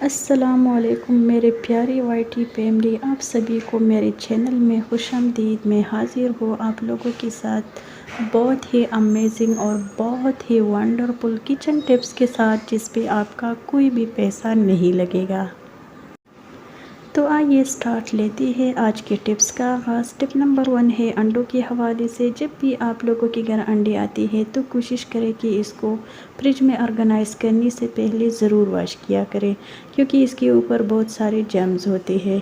अस्सलामुअलैकुम मेरे प्यारी वाईटी फैमिली, आप सभी को मेरे चैनल में खुशामदीद। मैं हाज़िर हूँ आप लोगों के साथ बहुत ही अमेजिंग और बहुत ही वंडरफुल किचन टिप्स के साथ, जिस पे आपका कोई भी पैसा नहीं लगेगा। तो आइए स्टार्ट लेते हैं आज के टिप्स का आगाज़। टिप नंबर 1 है अंडों के हवाले से। जब भी आप लोगों के घर अंडे आते हैं तो कोशिश करें कि इसको फ्रिज में ऑर्गेनाइज़ करने से पहले ज़रूर वॉश किया करें, क्योंकि इसके ऊपर बहुत सारे जर्म्स होते हैं।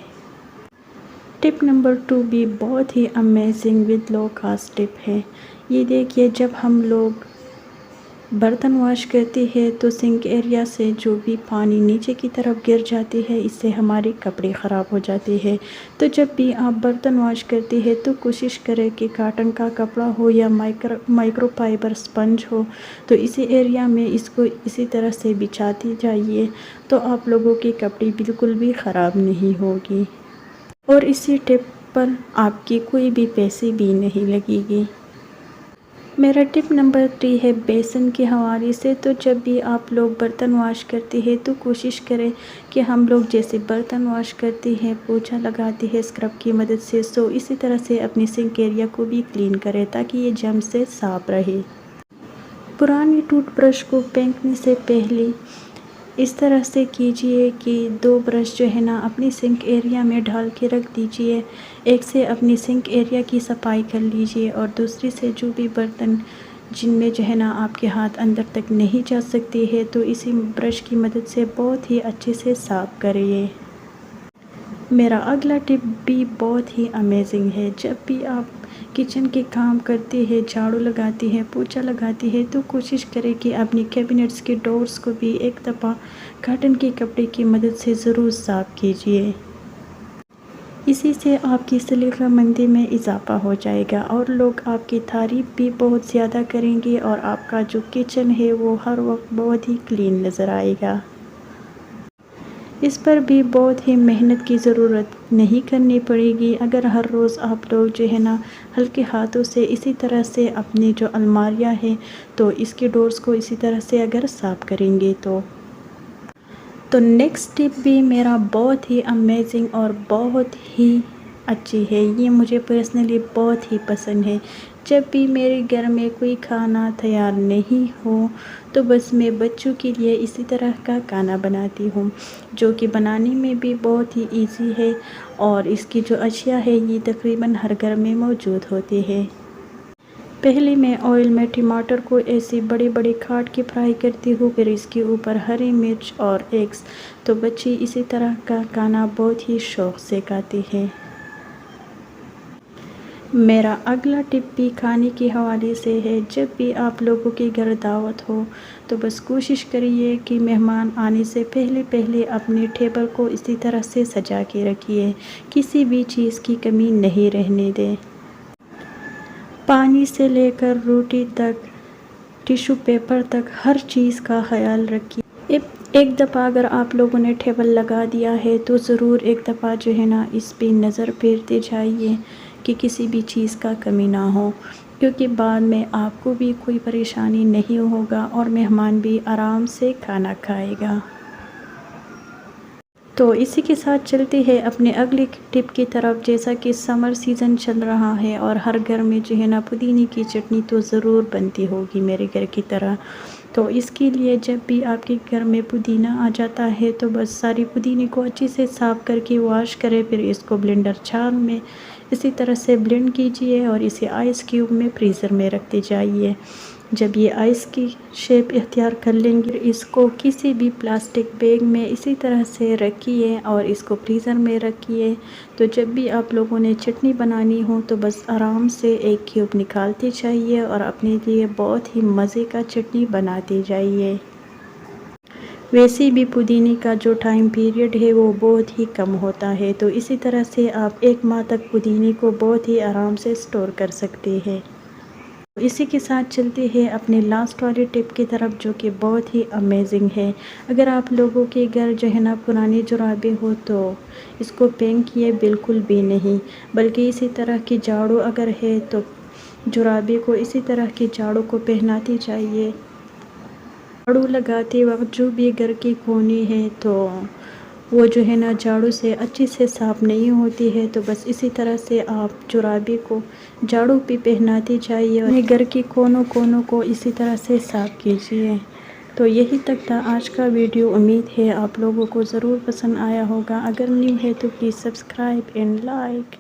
टिप नंबर 2 भी बहुत ही amazing with low cost tip है। ये देखिए, जब हम लोग बर्तन वॉश करते हैं तो सिंक एरिया से जो भी पानी नीचे की तरफ गिर जाती है, इससे हमारे कपड़े ख़राब हो जाते हैं। तो जब भी आप बर्तन वॉश करते हैं तो कोशिश करें कि कॉटन का कपड़ा हो या माइक्रोफाइबर स्पंज हो, तो इसी एरिया में इसको इसी तरह से बिछाती जाइए, तो आप लोगों के कपड़े बिल्कुल भी ख़राब नहीं होगी और इसी टिप पर आपकी कोई भी पैसे भी नहीं लगेगी। मेरा टिप नंबर 3 है बेसन के हवाले से। तो जब भी आप लोग बर्तन वॉश करते हैं तो कोशिश करें कि हम लोग जैसे बर्तन वॉश करते हैं, पोछा लगाते हैं स्क्रब की मदद से, सो इसी तरह से अपनी सिंक एरिया को भी क्लीन करें ताकि ये जर्म से साफ रहे। पुरानी टूथब्रश को फेंकने से पहले इस तरह से कीजिए कि 2 ब्रश जो है ना अपनी सिंक एरिया में डाल के रख दीजिए। एक से अपनी सिंक एरिया की सफाई कर लीजिए और दूसरी से जो भी बर्तन जिनमें जो है ना आपके हाथ अंदर तक नहीं जा सकते हैं, तो इसी ब्रश की मदद से बहुत ही अच्छे से साफ़ करिए। मेरा अगला टिप भी बहुत ही अमेजिंग है। जब भी आप किचन के काम करते हैं, झाड़ू लगाती हैं, पोछा लगाती है, तो कोशिश करें कि अपनी कैबिनेट्स के डोर्स को भी एक दफ़ा कॉटन के कपड़े की मदद से ज़रूर साफ़ कीजिए। इसी से आपकी सलीक़ामंदी में इजाफ़ा हो जाएगा और लोग आपकी तारीफ़ भी बहुत ज़्यादा करेंगे और आपका जो किचन है वो हर वक्त बहुत ही क्लीन नज़र आएगा। इस पर भी बहुत ही मेहनत की ज़रूरत नहीं करनी पड़ेगी। अगर हर रोज़ आप लोग जो है ना हल्के हाथों से इसी तरह से अपनी जो अलमारियाँ हैं, तो इसके डोर्स को इसी तरह से अगर साफ़ करेंगे तो नेक्स्ट टिप भी मेरा बहुत ही अमेजिंग और बहुत ही अच्छी है। ये मुझे पर्सनली बहुत ही पसंद है। जब भी मेरे घर में कोई खाना तैयार नहीं हो, तो बस मैं बच्चों के लिए इसी तरह का खाना बनाती हूँ, जो कि बनाने में भी बहुत ही इजी है और इसकी जो अशिया है ये तकरीबन हर घर में मौजूद होती है। पहले मैं ऑयल में टमाटर को ऐसे बड़े बड़े काट के फ्राई करती हूँ, फिर इसके ऊपर हरी मिर्च और एग्स। तो बच्चे इसी तरह का खाना बहुत ही शौक़ से खाते हैं। मेरा अगला टिप भी खाने के हवाले से है। जब भी आप लोगों के घर दावत हो, तो बस कोशिश करिए कि मेहमान आने से पहले पहले अपने टेबल को इसी तरह से सजा के रखिए, किसी भी चीज़ की कमी नहीं रहने दें। पानी से लेकर रोटी तक, टिश्यू पेपर तक, हर चीज़ का ख्याल रखिए। एक दफ़ा अगर आप लोगों ने टेबल लगा दिया है तो ज़रूर एक दफ़ा जो है ना इस पे नज़र फेरते जाइए कि किसी भी चीज़ का कमी ना हो, क्योंकि बाद में आपको भी कोई परेशानी नहीं होगा और मेहमान भी आराम से खाना खाएगा। तो इसी के साथ चलते हैं अपने अगले टिप की तरफ। जैसा कि समर सीज़न चल रहा है और हर घर में जो है ना पुदीने की चटनी तो ज़रूर बनती होगी मेरे घर की तरह। तो इसके लिए जब भी आपके घर में पुदीना आ जाता है तो बस सारी पुदीने को अच्छे से साफ़ करके वॉश करें, फिर इसको ब्लेंडर जार में इसी तरह से ब्लेंड कीजिए और इसे आइस क्यूब में फ्रीज़र में रखते जाइए। जब ये आइस की शेप इख्तियार कर लेंगे, इसको किसी भी प्लास्टिक बैग में इसी तरह से रखिए और इसको फ्रीज़र में रखिए। तो जब भी आप लोगों ने चटनी बनानी हो तो बस आराम से एक क्यूब निकालते जाइए और अपने लिए बहुत ही मज़े का चटनी बनाते जाइए। वैसे भी पुदीने का जो टाइम पीरियड है वो बहुत ही कम होता है, तो इसी तरह से आप 1 माह तक पुदीने को बहुत ही आराम से स्टोर कर सकते हैं। इसी के साथ चलते हैं अपने लास्ट वाले टिप की तरफ, जो कि बहुत ही अमेजिंग है। अगर आप लोगों के घर जो है ना पुरानी जुराबें हो तो इसको फेंकिए बिल्कुल भी नहीं, बल्कि इसी तरह की झाड़ू अगर है तो जुराबे को इसी तरह की झाड़ू को पहनाती जाइए झाड़ू लगाते वक्त जो भी घर की कोने है तो वो जो है ना झाड़ू से अच्छी से साफ़ नहीं होती है। तो बस इसी तरह से आप जुराबे को झाड़ू पे पहनाती जाइए और अपने घर की कोनों कोनों को इसी तरह से साफ़ कीजिए। तो यही तक था आज का वीडियो। उम्मीद है आप लोगों को ज़रूर पसंद आया होगा। अगर न्यू है तो प्लीज़ सब्सक्राइब एंड लाइक।